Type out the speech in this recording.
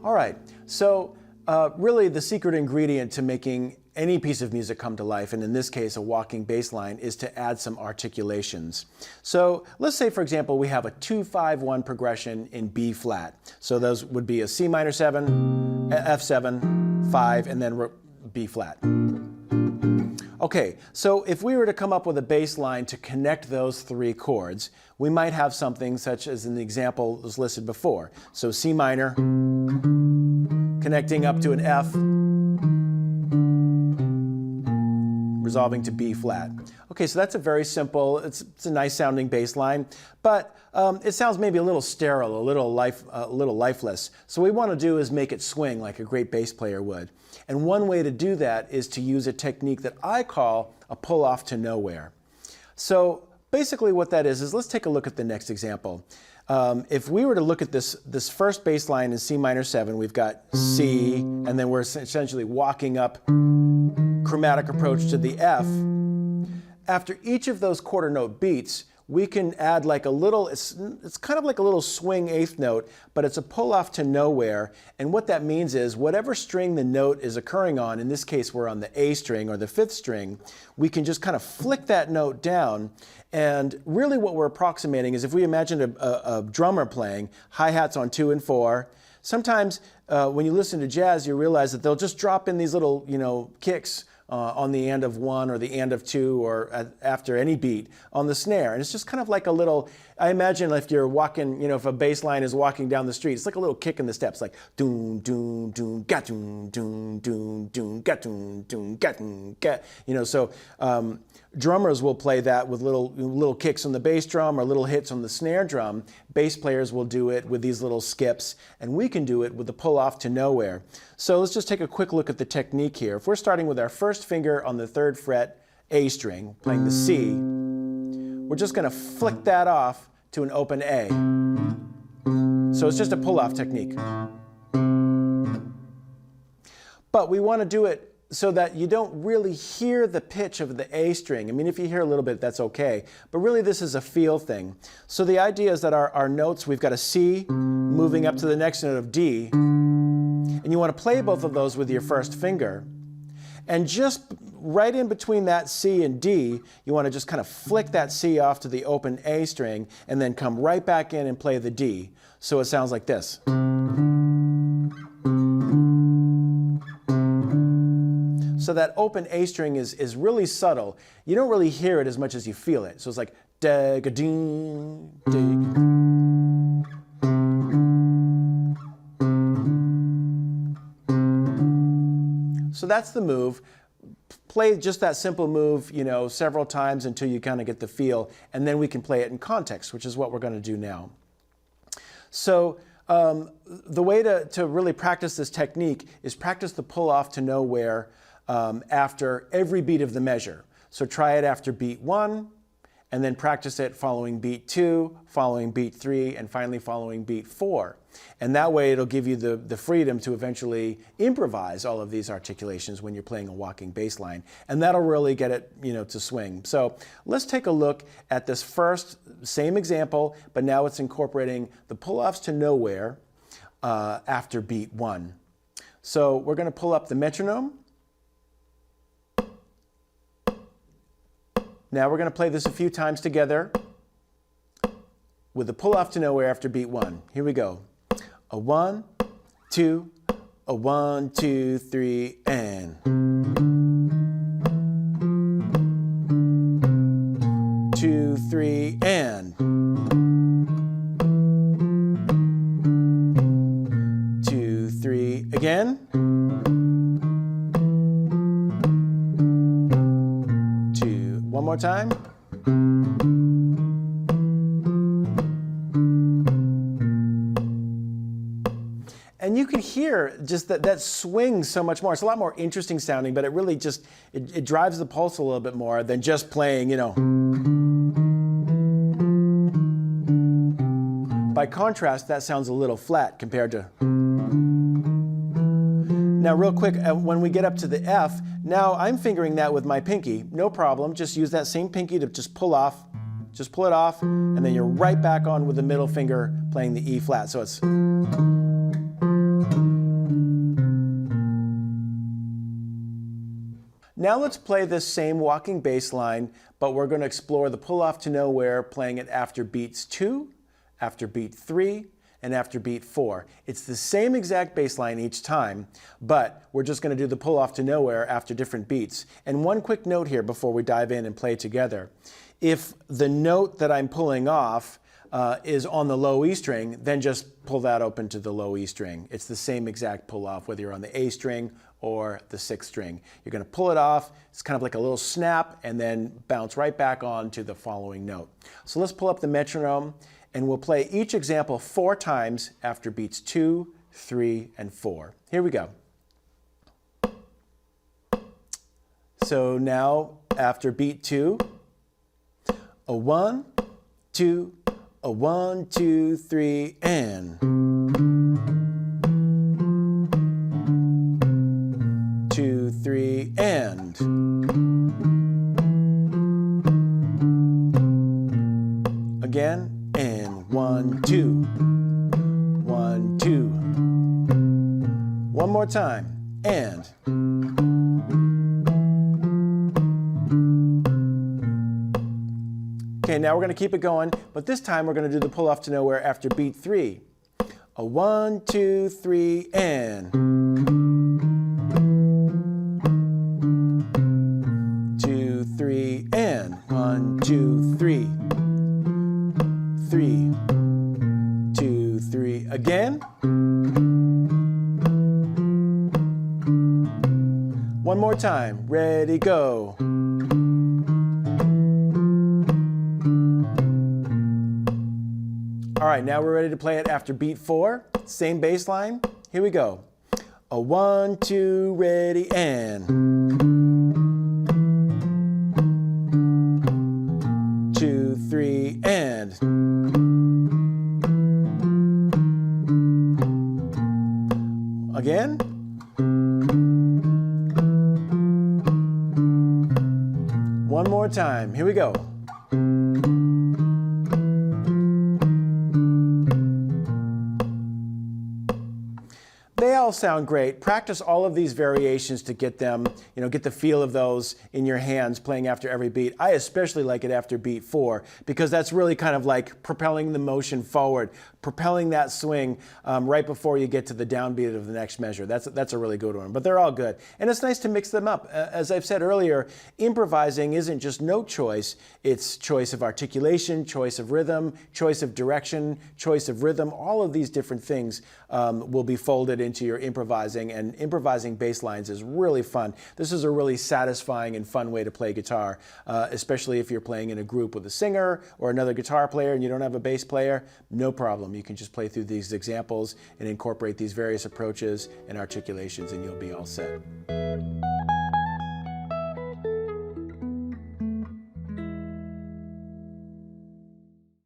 All right, so really the secret ingredient to making any piece of music come to life, and in this case a walking bass line, is to add some articulations. So let's say, for example, we have a 2-5-1 progression in B flat. So those would be a C minor 7, F7, 5, and then B flat. Okay, so if we were to come up with a bass line to connect those three chords, we might have something such as in the example that was listed before. So C minor, connecting up to an F, resolving to B flat. Okay, so that's a very simple, it's a nice sounding bass line, but it sounds maybe a little sterile, a little lifeless. So what we want to do is make it swing like a great bass player would. And one way to do that is to use a technique that I call a pull off to nowhere. So basically what that is let's take a look at the next example. If we were to look at this first bass line in C minor 7, we've got C, and then we're essentially walking up chromatic approach to the F. After each of those quarter note beats, we can add like a little, it's kind of like a little swing eighth note, but it's a pull off to nowhere. And what that means is whatever string the note is occurring on, in this case we're on the A string or the 5th string, we can just kind of flick that note down. And really what we're approximating is if we imagine a drummer playing hi-hats on 2 and 4, sometimes when you listen to jazz you realize that they'll just drop in these little, kicks on the end of 1 or the end of 2 or after any beat on the snare. And it's just kind of like a little, I imagine if you're walking, if a bass line is walking down the street, it's like a little kick in the steps, like doon, doon, doon, ga doon, doon, doon, doon, ga doon, doon, ga doon, ga. So drummers will play that with little kicks on the bass drum or little hits on the snare drum. Bass players will do it with these little skips, and we can do it with the pull off to nowhere. So let's just take a quick look at the technique here. If we're starting with our first finger on the 3rd fret A string, playing the C, we're just going to flick that off to an open A. So it's just a pull off technique. But we want to do it so that you don't really hear the pitch of the A string. I mean, if you hear a little bit, that's okay. But really, this is a feel thing. So the idea is that our notes, we've got a C moving up to the next note of D. And you want to play both of those with your first finger. And just right in between that C and D, you want to just kind of flick that C off to the open A string and then come right back in and play the D. So it sounds like this. So that open A string is really subtle. You don't really hear it as much as you feel it. So it's like da-ga-ding, dig. So that's the move. Play just that simple move, several times until you kind of get the feel, and then we can play it in context, which is what we're going to do now. So the way to really practice this technique is practice the pull off to nowhere after every beat of the measure. So try it after beat 1, and then practice it following beat 2, following beat 3, and finally following beat 4. And that way it'll give you the freedom to eventually improvise all of these articulations when you're playing a walking bass line. And that'll really get it to swing. So let's take a look at this first, same example, but now it's incorporating the pull-offs to nowhere after beat 1. So we're going to pull up the metronome. Now we're going to play this a few times together with the pull off to nowhere after beat 1. Here we go. A 1, 2, a 1, 2, 3, and 2, 3, and 2, 3, again. 2, one more time. And you can hear just that swing so much more. It's a lot more interesting sounding, but it really just, it drives the pulse a little bit more than just playing, By contrast, that sounds a little flat compared to. Now real quick, when we get up to the F, now I'm fingering that with my pinky. No problem, just use that same pinky to just pull off. Just pull it off, and then you're right back on with the middle finger playing the E flat. So it's. Now let's play this same walking bass line, but we're going to explore the pull off to nowhere, playing it after beats 2, after beat 3, and after beat 4. It's the same exact bass line each time, but we're just going to do the pull off to nowhere after different beats. And one quick note here before we dive in and play together. If the note that I'm pulling off is on the low E string, then just pull that open to the low E string. It's the same exact pull off whether you're on the A string or the 6th string. You're going to pull it off, it's kind of like a little snap, and then bounce right back on to the following note. So let's pull up the metronome, and we'll play each example 4 times after beats 2, 3, and 4. Here we go. So now after beat 2, a 1, 2, a 1, 2, 3, and 2, 3, and again, and 1, 2, 1, 2. One more time, and okay, now we're going to keep it going, but this time we're going to do the pull off to nowhere after beat 3. A 1, 2, 3, and 2, 3, and 1, 2, 3, 3, 2, 3, again. One more time, ready, go. All right, now we're ready to play it after beat 4. Same bass line. Here we go. A 1, 2, ready, and 2, 3, and again. One more time. Here we go. They all sound great. Practice all of these variations to get them, get the feel of those in your hands playing after every beat. I especially like it after beat 4 because that's really kind of like propelling the motion forward, propelling that swing right before you get to the downbeat of the next measure. That's a really good one, but they're all good. And it's nice to mix them up. As I've said earlier, improvising isn't just note choice, it's choice of articulation, choice of rhythm, choice of direction, choice of rhythm. All of these different things will be folded into your improvising, and improvising bass lines is really fun. This is a really satisfying and fun way to play guitar, especially if you're playing in a group with a singer or another guitar player and you don't have a bass player. No problem. You can just play through these examples and incorporate these various approaches and articulations, and you'll be all set.